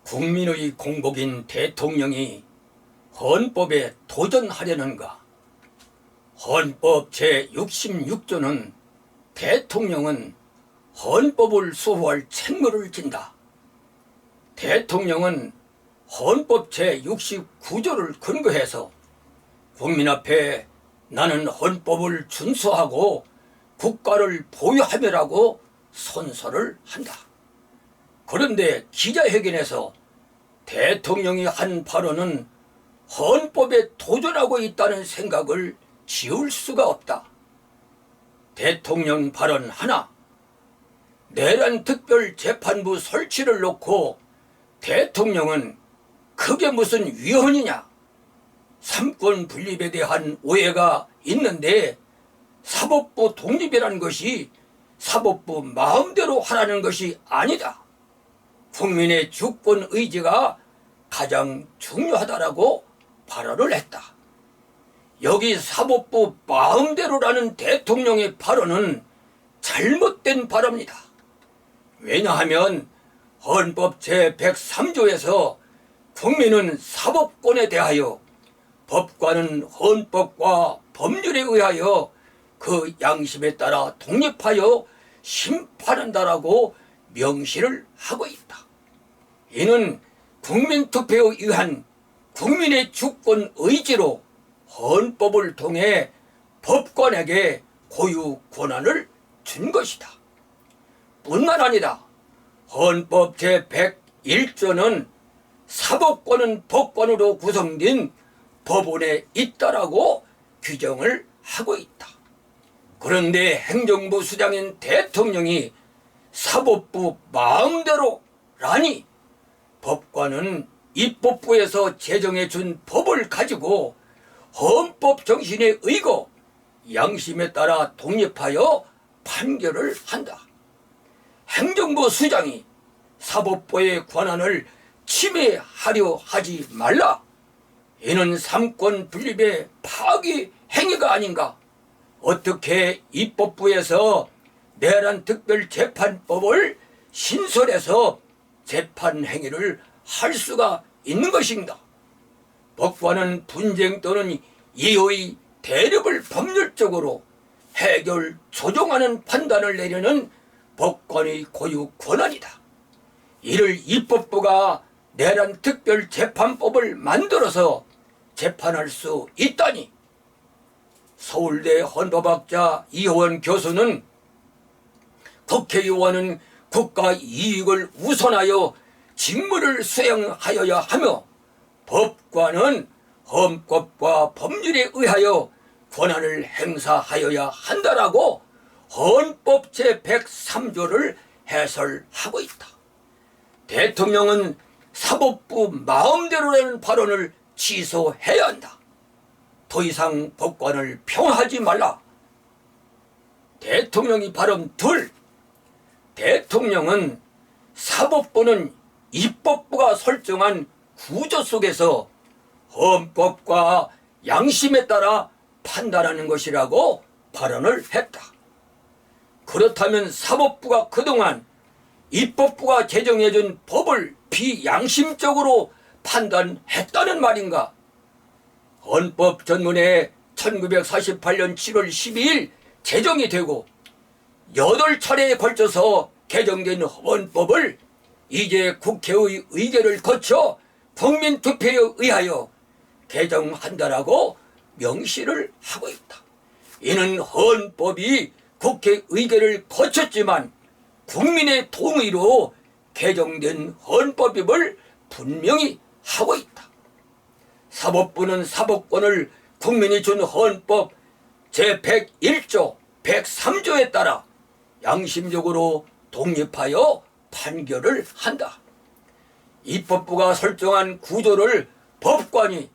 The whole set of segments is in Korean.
국민의 공복인 대통령이 헌법에 도전하려는가? 헌법 제66조는 대통령은 헌법을 수호할 책무를 진다. 대통령은 헌법 제69조를 근거해서 국민 앞에 나는 헌법을 준수하고 국가를 보유하며라고 선서를 한다. 그런데 기자회견에서 대통령이 한 발언은 헌법에 도전하고 있다는 생각을 지울 수가 없다. 대통령 발언 하나, 내란 특별재판부 설치를 놓고 대통령은 그게 무슨 위헌이냐? 삼권 분립에 대한 오해가 있는데 사법부 독립이라는 것이 사법부 마음대로 하라는 것이 아니다. 국민의 주권 의지가 가장 중요하다라고 발언을 했다. 여기 사법부 마음대로라는 대통령의 발언은 잘못된 발언입니다. 왜냐하면 헌법 제103조에서 국민은 사법권에 대하여 법관은 헌법과 법률에 의하여 그 양심에 따라 독립하여 심판한다라고 명시를 하고 있다. 이는 국민투표에 의한 국민의 주권 의지로 헌법을 통해 법관에게 고유 권한을 준 것이다. 뿐만 아니라 헌법 제101조는 사법권은 법관으로 구성된 법원에 있다라고 규정을 하고 있다. 그런데 행정부 수장인 대통령이 사법부 마음대로라니, 법관은 입법부에서 제정해 준 법을 가지고 헌법 정신에 의거 양심에 따라 독립하여 판결을 한다. 행정부 수장이 사법부의 권한을 침해하려 하지 말라. 이는 삼권 분립의 파기 행위가 아닌가? 어떻게 입법부에서 내란 특별재판법을 신설해서 재판 행위를 할 수가 있는 것인가? 법관은 분쟁 또는 이의 대립을 법률적으로 해결, 조정하는 판단을 내리는 법관의 고유 권한이다. 이를 입법부가 내란 특별재판법을 만들어서 재판할 수 있다니, 서울대 헌법학자 이호원 교수는 국회의원은 국가 이익을 우선하여 직무를 수행하여야 하며 법관은 헌법과 법률에 의하여 권한을 행사하여야 한다라고 헌법 제103조를 해설하고 있다. 대통령은 사법부 마음대로라는 발언을 취소해야 한다. 더 이상 법관을 평하지 말라. 대통령이 발언 둘, 대통령은 사법부는 입법부가 설정한 구조 속에서 헌법과 양심에 따라 판단하는 것이라고 발언을 했다. 그렇다면 사법부가 그동안 입법부가 제정해준 법을 비양심적으로 판단했다는 말인가? 헌법 전문에 1948년 7월 12일 제정이 되고 8차례에 걸쳐서 개정된 헌법을 이제 국회의 의결을 거쳐 국민투표에 의하여 개정한다라고 명시를 하고 있다. 이는 헌법이 국회 의결을 거쳤지만 국민의 동의로 개정된 헌법임을 분명히 하고 있다. 사법부는 사법권을 국민이 준 헌법 제101조, 103조에 따라 양심적으로 독립하여 판결을 한다. 입법부가 설정한 구조를 법관이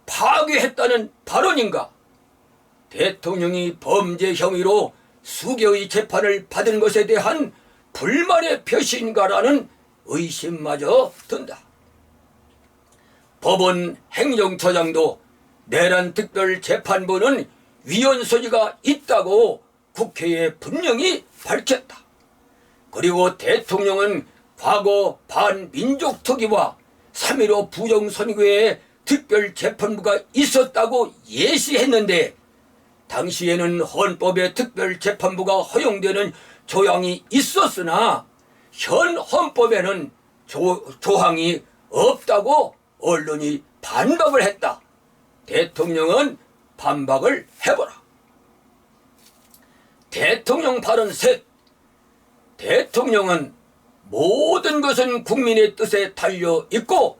파괴했다는 발언인가? 대통령이 범죄 혐의로 수개의 재판을 받은 것에 대한 불만의 표시인가라는 의심마저 든다. 법원 행정처장도 내란 특별재판부는 위헌 소지가 있다고 국회에 분명히 밝혔다. 그리고 대통령은 과거 반민족특위와 3.15 부정선거에 특별재판부가 있었다고 예시했는데 당시에는 헌법에 특별재판부가 허용되는 조항이 있었으나 현 헌법에는 조항이 없다고 언론이 반박을 했다. 대통령은 반박을 해보라. 대통령 발언 셋. 대통령은 모든 것은 국민의 뜻에 달려 있고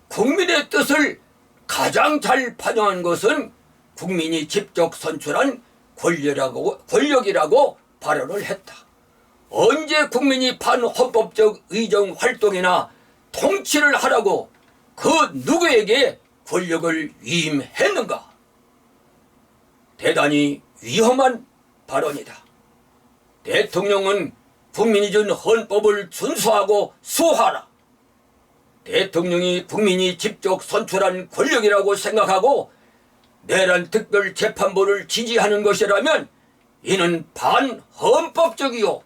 국민의 뜻을 가장 잘 반영한 것은 국민이 직접 선출한 권력이라고 발언을 했다. 언제 국민이 반헌법적 의정 활동이나 통치를 하라고 그 누구에게 권력을 위임했는가? 대단히 위험한 발언이다. 대통령은 국민이 준 헌법을 준수하고 수호하라. 대통령이 국민이 직접 선출한 권력이라고 생각하고 내란 특별재판부를 지지하는 것이라면 이는 반헌법적이요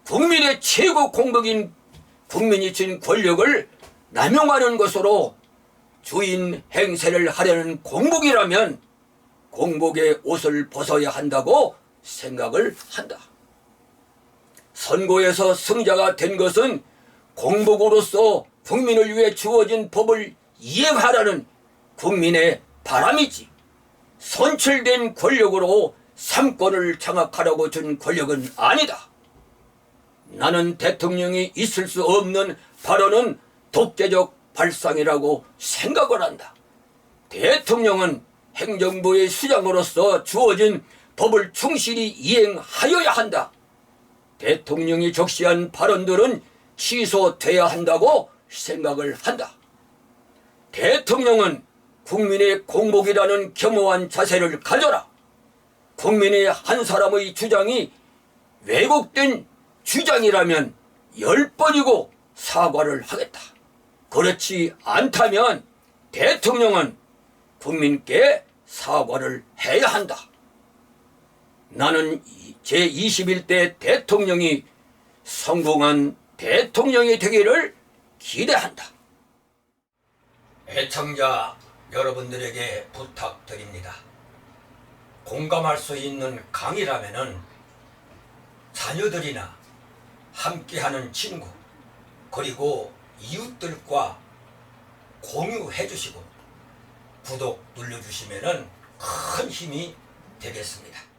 국민의 최고 공덕인 국민이 준 권력을 남용하는 것으로 주인 행세를 하려는 공복이라면 공복의 옷을 벗어야 한다고 생각을 한다. 선거에서 승자가 된 것은 공복으로서 국민을 위해 주어진 법을 이행하라는 국민의 바람이지 선출된 권력으로 삼권을 장악하라고 준 권력은 아니다. 나는 대통령이 있을 수 없는 발언은 독재적 발상이라고 생각을 한다. 대통령은 행정부의 수장으로서 주어진 법을 충실히 이행하여야 한다. 대통령이 적시한 발언들은 취소돼야 한다고 생각을 한다. 대통령은 국민의 공복이라는 겸허한 자세를 가져라. 국민의 한 사람의 주장이 왜곡된 주장이라면 10번이고 사과를 하겠다. 그렇지 않다면 대통령은 국민께 사과를 해야 한다. 나는 제21대 대통령이 성공한 대통령이 되기를 기대한다. 애청자 여러분들에게 부탁드립니다. 공감할 수 있는 강의라면은 자녀들이나 함께하는 친구 그리고 이웃들과 공유해 주시고 구독 눌러주시면은 큰 힘이 되겠습니다.